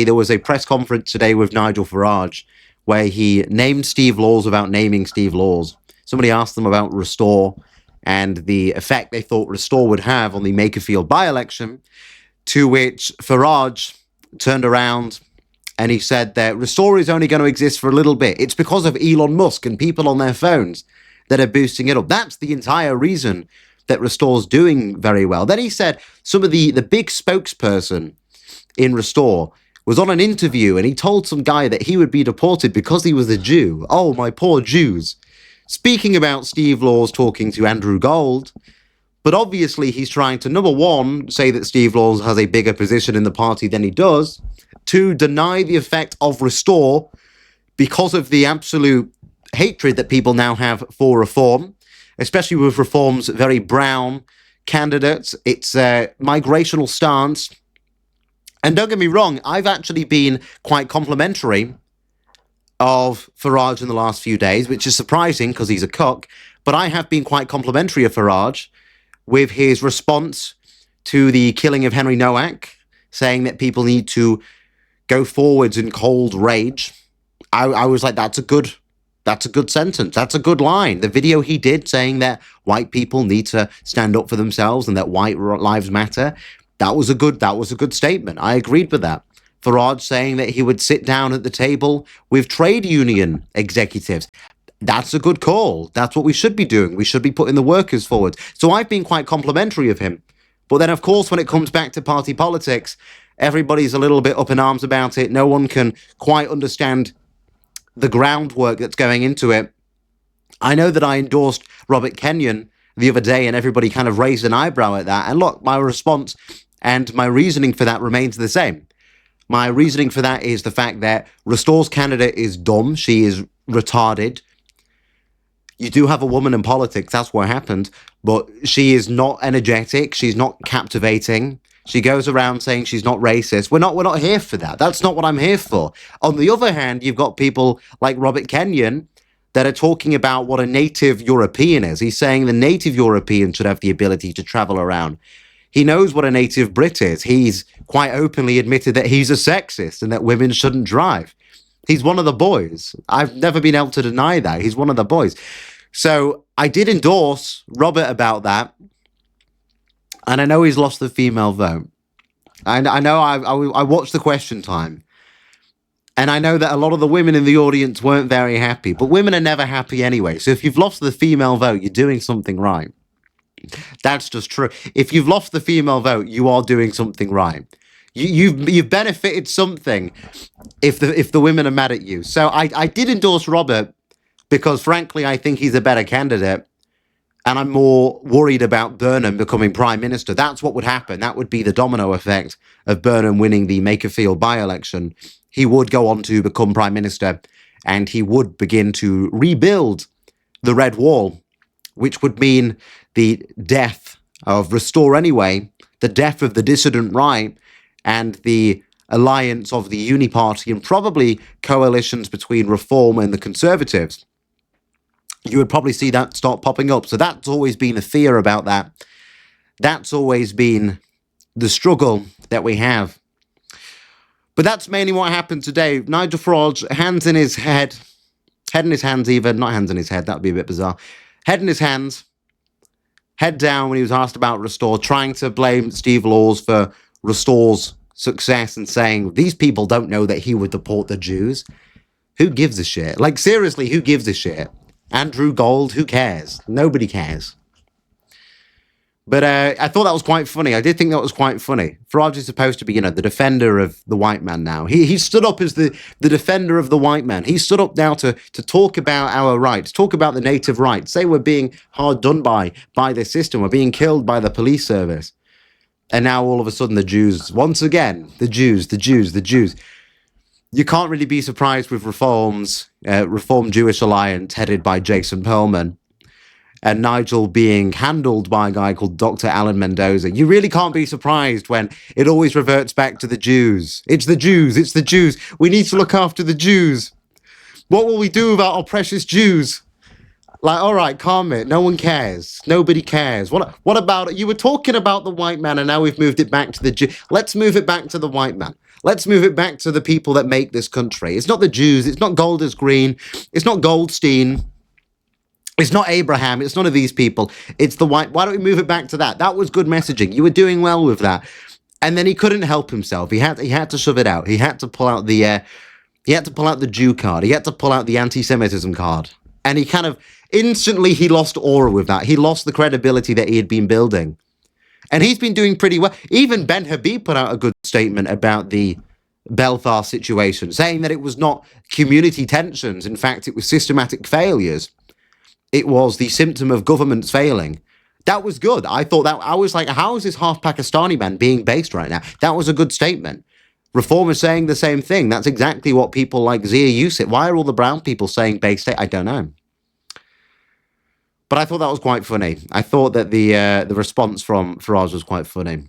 There was a press conference today with Nigel Farage where he named Steve Laws without naming Steve Laws. Somebody asked them about Restore and the effect they thought Restore would have on the Makerfield by-election, to which Farage turned around and he said that Restore is only going to exist for a little bit. It's because of Elon Musk and people on their phones that are boosting it up. That's the entire reason that Restore's doing very well. Then he said some of the big spokesperson in Restore was on an interview and he told some guy that he would be deported because he was a Jew. Oh, my poor Jews. Speaking about Steve Laws talking to Andrew Gold, but obviously he's trying to, number one, say that Steve Laws has a bigger position in the party than he does, to deny the effect of Restore because of the absolute hatred that people now have for Reform, especially with Reform's very brown candidates, its migrational stance. And don't get me wrong, I've actually been quite complimentary of Farage in the last few days, which is surprising because he's a cuck, but I have been quite complimentary of Farage with his response to the killing of Henry Nowak, saying that people need to go forwards in cold rage. I was like, that's a good sentence. That's a good line. The video he did saying that white people need to stand up for themselves and that white lives matter, that was a good statement. I agreed with that. Farage saying that he would sit down at the table with trade union executives. That's a good call. That's what we should be doing. We should be putting the workers forward. So I've been quite complimentary of him. But then, of course, when it comes back to party politics, everybody's a little bit up in arms about it. No one can quite understand the groundwork that's going into it. I know that I endorsed Robert Kenyon the other day and everybody kind of raised an eyebrow at that. And look, my response and my reasoning for that remains the same. My reasoning for that is the fact that Restore's candidate is dumb. She is retarded. You do have a woman in politics. That's what happened. But she is not energetic. She's not captivating. She goes around saying she's not racist. We're not here for that. That's not what I'm here for. On the other hand, you've got people like Robert Kenyon that are talking about what a native European is. He's saying the native European should have the ability to travel around. He knows what a native Brit is. He's quite openly admitted that he's a sexist and that women shouldn't drive. He's one of the boys. I've never been able to deny that. He's one of the boys. So I did endorse Robert about that. And I know he's lost the female vote. And I know I watched the question time. And I know that a lot of the women in the audience weren't very happy. But women are never happy anyway. So if you've lost the female vote, you're doing something right. That's just true. If you've lost the female vote, you are doing something right. You've benefited something if the women are mad at you. So I did endorse Robert because, frankly, I think he's a better candidate. And I'm more worried about Burnham becoming prime minister. That's what would happen. That would be the domino effect of Burnham winning the Makerfield by-election. He would go on to become prime minister and he would begin to rebuild the Red Wall, which would mean the death of Restore anyway, the death of the dissident right, and the alliance of the Uni Party and probably coalitions between Reform and the Conservatives. You would probably see that start popping up. So that's always been a fear about that. That's always been the struggle that we have. But that's mainly what happened today. Nigel Farage, hands in his head, head in his hands even, not hands in his head, that would be a bit bizarre. Head in his hands, head down when he was asked about Restore, trying to blame Steve Laws for Restore's success and saying, these people don't know that he would deport the Jews. Who gives a shit? Like, seriously, who gives a shit? Andrew Gold, who cares? Nobody cares. But I thought that was quite funny. I did think that was quite funny. Farage is supposed to be, the defender of the white man now. He stood up as the defender of the white man. He stood up now to talk about our rights, talk about the native rights, say we're being hard done by this system, we're being killed by the police service. And now all of a sudden the Jews, once again, the Jews. You can't really be surprised with Reform Jewish Alliance headed by Jason Perlman and Nigel being handled by a guy called Dr. Alan Mendoza. You really can't be surprised when it always reverts back to the Jews. It's the Jews. We need to look after the Jews. What will we do about our precious Jews? Like, all right, calm it. No one cares. Nobody cares. What about it? You were talking about the white man and now we've moved it back to the Jew. Let's move it back to the white man. Let's move it back to the people that make this country. It's not the Jews. It's not Golders Green. It's not Goldstein. It's not Abraham. It's none of these people. It's the white. Why don't we move it back to that? That was good messaging. You were doing well with that. And then he couldn't help himself. He had to shove it out. He had to pull out the Jew card. He had to pull out the anti-Semitism card. And he kind of instantly he lost aura with that. He lost the credibility that he had been building. And he's been doing pretty well. Even Ben Habib put out a good statement about the Belfast situation, saying that it was not community tensions. In fact, it was systematic failures. It was the symptom of governments failing. That was good. I thought that, I was like, how is this half Pakistani man being based right now? That was a good statement. Reform is saying the same thing. That's exactly what people like Zia Yusuf. Why are all the brown people saying based state? I don't know. But I thought that was quite funny. I thought that the response from Farage was quite funny.